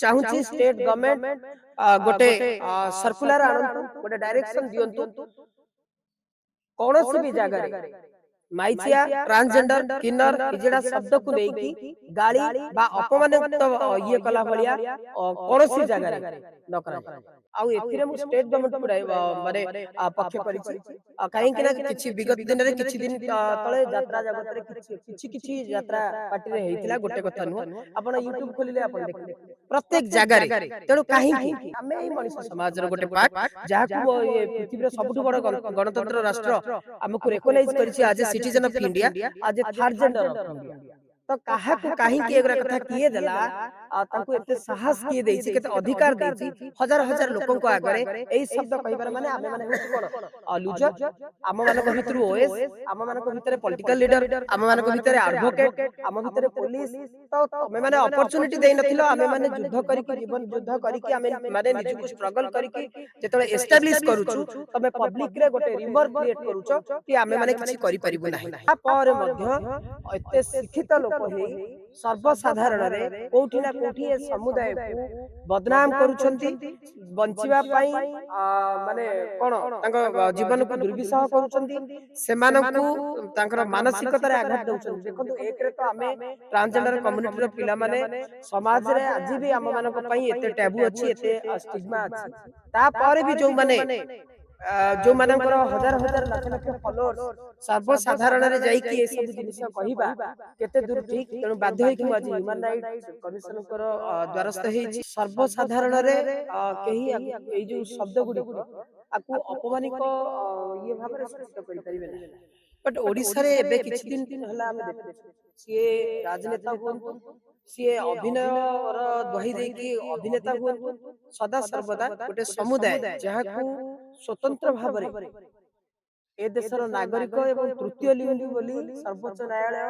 चाहूची state government गोटे circular आनंतु गोटे direction दियंतु कौन भी जगह माइचिया ट्रांसजेंडर किन्नर इजेडा शब्द को लेकी गाली बा अपमानित ये कला भलिया कौन सी जगह न करा आउ एथिरे मु स्टेट गवर्नमेंट को माने पक्ष करिछि काहे कि ना किछि विगत दिन रे किछि दिन तळे यात्रा जगत रे किछि किछि यात्रा पार्टी रे हेतिला गोटे कथा नु आपण YouTube खोलिले आपण देखिले प्रत्येक जगह रे तेनु काहे कि हमें ई मनुष्य समाज रो गोटे पार्ट जाहाकू ये पृथ्वी रो सबटु बड़ गणतंत्र राष्ट्र हमकु रिकॉग्नाइज करिछि आज सिटीजन ऑफ इंडिया आज ए थर्ड जेंडर ऑफ इंडिया तो काहा को काहे की एगरा कथा किए देला ताकू एते साहस किए देछि केते अधिकार देछि हजार हजार लोकन को आगरे एई शब्द कहिबार माने आमे माने होछि कोन लूजर आम मानक भितर ओएस आम मानक भितर पॉलिटिकल लीडर आम मानक भितर एडवोकेट आम भितर पुलिस तो तमे माने अपॉर्चुनिटी देइ नथिलो आमे माने युद्ध करी की जीवन युद्ध करी की आमे माने निजु स्ट्रगल करी की जेतले एस्टैब्लिश करूछु तमे पब्लिक रे गोटे रिमर क्रिएट करूछो कि आमे माने किछि करि परिबु नाही आ पर मध्य एते शिक्षित लोक हे सर्वसाधारण रे कोठी ना कोठी ए समुदाय को बदनाम करूछंती बंचिबा पई माने कोन तांको जीवन को दुर्विसह करूछंती सेमानकु तांकर मानसिकता रे आघात दउछंती देखंतु एक रे तो आमे ट्रांसजेंडर कम्युनिटी रो पिला माने समाज रे आज भी आम मानक पई एते टैबू अछि एते स्टिग्मा अछि ता पर भी जो माने जो मानकर हजार हजार लाख लाख फॉलोअर्स सर्वसाधारण रे जाई कि ए सब जिनिस कहिबा केते दूर ठीक तेनु बाध्य होई कि आज ह्यूमन राइट कमिशन कर द्वारस्थ हेछि सर्वसाधारण रे केही ए जो शब्द गुडी आकु अपमानिक ये भाबरे सूचित करि परिबे ना बट ओडिसा रे एबे किछि दिन हला हम देखु सिए राजनेता हुंतु सिए अभिनय र दहि दे कि अभिनेता हुंतु सदा सर्वदा गोटे समुदाय जहाकू स्वतंत्र भाबरे ए देशर नागरिक एवं तृतीय लिंगी बोली सर्वोच्च न्यायालय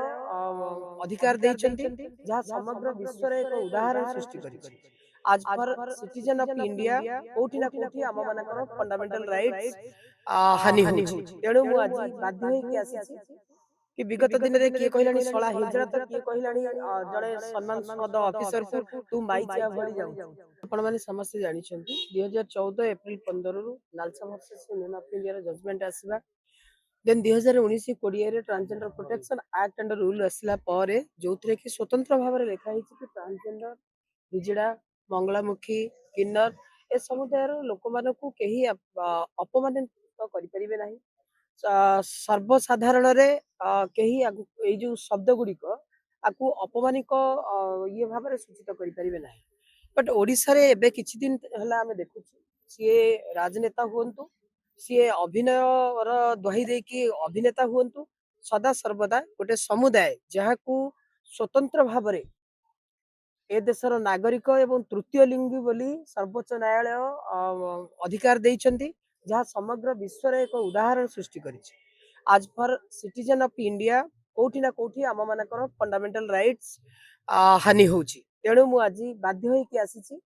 अधिकार दैछंती जहा समग्र विश्व रे एक उदाहरण सृष्टि करिछि आज फॉर सिटीजन ऑफ इंडिया कोठी ना कोठी आम मानकर फंडामेंटल राइट्स हानि होछि तेणु मु आज बाध्य होई कि आसीछि कि विगत दिन रे किए कहिलानी सळा हिजरा त किए कहिलानी जणे सम्मानस्पद ऑफिसर को तू माइचिया भଳି जाउ आपण माने समस्त जानि छंती 2014 एप्रिल 15 रु NALSA versus Union of India रे जजमेंट आसीबा देन 2019 कोडिया रे transgender protection act and rule आसिला परे जोथरे कि स्वतंत्र भाव रे लेखा हिछि कि ट्रांसजेंडर हिजड़ा मंगलामुखी किन्नर ए समुदाय रो लोक मानकू केही अपमानित करि परिबे नाही सर्वसाधारण रे केही ए जो शब्द गुडी को आकु अपमानिक ये भाव रे सूचित करि परिबे नाही बट ओडिसा रे एबे किछि दिन हला हम देखु सिए राजनेता हुंतु सिए अभिनय र दहि दे कि अभिनेता हुंतु सदा सर्वदा गोटे समुदाय जहाकू स्वतंत्र भाव रे ए देशर नागरिक एवं तृतीय लिंगी बोली सर्वोच्च न्यायालय अधिकार दैछंती जहा समग्र विश्व रे एक उदाहरण सृष्टि करिछि आज फॉर सिटीजन ऑफ इंडिया कोठी ना कोठी आम मानकर फंडामेंटल राइट्स हानि होछि तेणु मु आज बाध्य होई कि आसीछि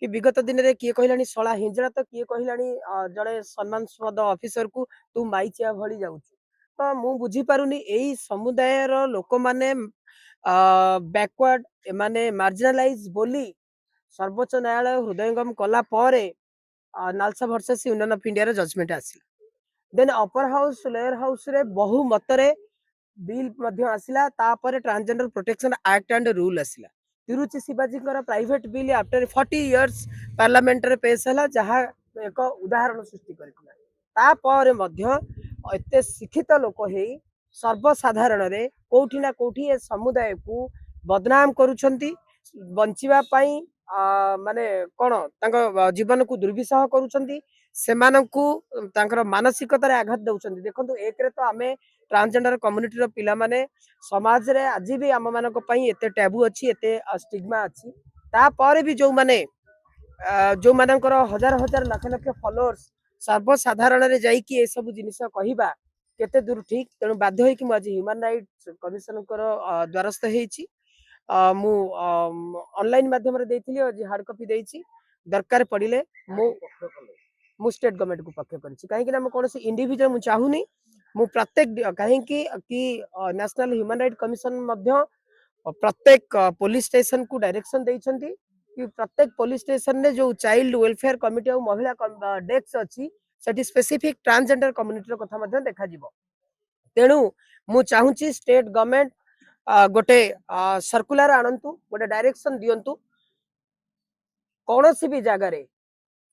कि विगत दिन रे किए कहिलानी सळा हिजड़ा त किए कहिलानी जणे सम्मानस्पद ऑफिसर को तू माइचिया भଳି जाउछु तो मु बुझी पारुनी एई समुदाय रो लोक माने बैकवर्ड माने मार्जिनलाइज बोली सर्वोच्च न्यायालय हृदयंगम कला परे NALSA versus Union of India रे जजमेंट आसिला then upper house lower house रे बहु मतरे बिल मध्य आसिला तापर transgender protection act and rule आसिला Tiruchi Shivaji private bill after 40 years parliament रे पेश हला जहा एक उदाहरण सृष्टि करथिला तापर मध्य एते शिक्षित लोक हे सर्वसाधारण रे कोठी ना कोठी ए समुदाय को बदनाम करूछंती बंचिबा पई माने कोन तांको जीवन को दुर्विसह करूछंती सेमानकु तांकर मानसिकता रे आघात दउछंती देखंतु एक रे तो आमे ट्रांसजेंडर कम्युनिटी रो पिला माने समाज रे आज भी आम मानक पई एते टैबू अछि एते स्टिग्मा अछि ता पर भी जो मानकर हजार हजार लाख लाख फॉलोअर्स सर्वसाधारण रे जाई कि ए सब जिनिस कहिबा केते दूर ठीक तेणु बाध्य होई कि मु आज ह्यूमन राइट कमिशन कर द्वारस्थ हेछि मु ऑनलाइन माध्यम रे देथिली आज हार्ड कॉपी देछि दरकार पड़िले मु स्टेट गवर्नमेंट को पक्ष करछि काहे कि ना मु कोनोसी इंडिविजुअल मु चाहुनी मु प्रत्येक काहे कि नेशनल ह्यूमन राइट कमिशन मध्य प्रत्येक पुलिस स्टेशन को डायरेक्शन देइछंती कि प्रत्येक पुलिस स्टेशन रे जो चाइल्ड वेलफेयर कमिटी और महिला डेस्क अच्छी सेठी स्पेसिफिक ट्रांसजेंडर कम्युनिटी कथा मध्य देखा जिवो तेणु मु चाहूची स्टेट गवर्नमेंट गोटे सर्कुलर आणंतु गोटे डायरेक्शन दियंतु कौन सी भी जगह रे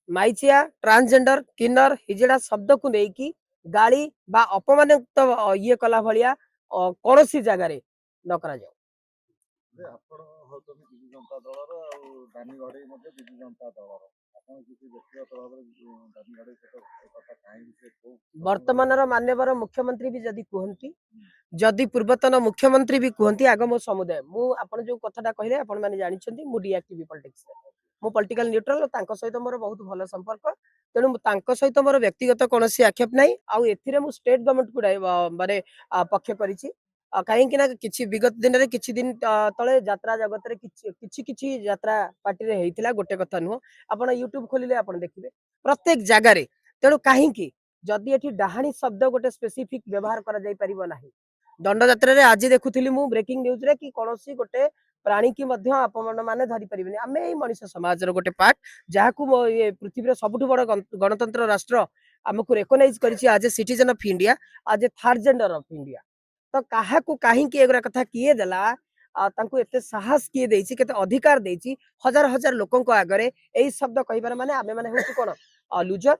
माइचिया ट्रांसजेंडर किन्नर हिजड़ा शब्द को लेकी गाली बा अपमानित ये कला भलिया कौन सी जगह रे न करा जाओ ଯେ ଆପଣ ହେଉଛନ୍ତି ବିଜୁ ଜନତା ଦଳର ଆଉ ଦାନିଗଡ଼େଇ ମଧ୍ୟ ବିଜୁ ଜନତା ଦଳର ଆପଣ କିଛି ବ୍ୟକ୍ତିଗତ ଭାବରେ ଦାନିଗଡ଼େଇ ସହିତ ଏ କଥା କାହିଁକି ସେ କୋଉ वर्तमान मान्यवर मुख्यमंत्री भी जदि कहती जदि पूर्वतन मुख्यमंत्री भी कहती आग मो समुदाय मु आपण जो कथाटा कहले आपण माने जानिछंती मु डीएक्टिव पॉलिटिक्स मु पॉलिटिकल न्यूट्रल तांको सहित मोर बहुत भलो संपर्क तेणु तांको सहित मोर व्यक्तिगत कोनोसी आक्षेप नाही आउ एथिरे मु स्टेट गवर्नमेंट को माने पक्ष करिछि कहीं ना किछि विगत दिन रे किछि दिन तळे यात्रा जगत रे किछि किछि यात्रा पार्टी रे हेइतिला गोटे कथा नुह आपण यूट्यूब खोलिले आपण देखिबे प्रत्येक जगह रे तेणु कहीं जदि एठी डाहाणी शब्द गोटे स्पेसिफिक व्यवहार करा जाई परिबो नाही दंड यात्रा रे आज देखुथिली मु ब्रेकिंग न्यूज रे कि कोनोसी गोटे प्राणी की मध्य आपण माने धरि परिबेनी आमे एई मनुष्य समाज रो गोटे पार्ट जाहाकू ये पृथ्वी रे सबुठु बड़ गणतंत्र राष्ट्र हमकु रेकग्नाइज करिछि आज ए सिटीजन ऑफ इंडिया आज ए थर्ड जेंडर ऑफ इंडिया तो काहाकू काहींकि एगुरा कथा किए देला तांकू एते साहस किए देछि केते अधिकार देछि हजार हजार लोकन को आगरे एई शब्द कहिबार माने आमे माने होछु कोन लूजर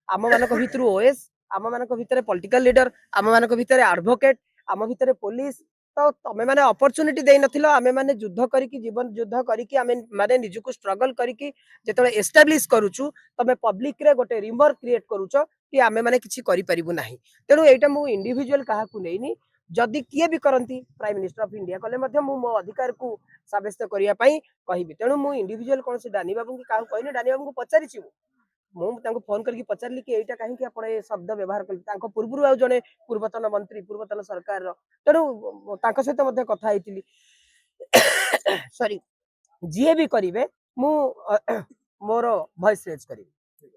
आम मान भर ओएस आम मान भर पॉलिटिकल लीडर आम मान भर एडवोकेट आम भर पुलिस तो तमें मैंने अपॉर्चुनिटी दे नथिलो आमे माने युद्ध करिकी जीवन युद्ध करिकी आमे माने निजुको स्ट्रगल करिकी जेतले एस्टैब्लिश करूछु तमे पब्लिक रे गोटे रिमर क्रिएट करूछो कि आमे माने किछि करि परिबु नाही तेनु एटा मु इंडिविजुअल काहा को नेइनी जदि किए भी करंती प्राइम मिनिस्टर ऑफ इंडिया कले मध्य मु मो अधिकार को साब्यस्त करिया पई कहिबि तेनु मु इंडिविजुअल कोन से डानी बाबू की काहू कहनी डानी बाबू को पचारिछि मु फोन करके पचारली कि एटा कहीं कि आपण ए शब्द व्यवहार कले पूर्व आ जने पूर्वतन मंत्री पूर्वतन सरकार तेणु सहित मध्य कथा होती सॉरी जी भी करेंगे मु मोर वॉइस रेज करी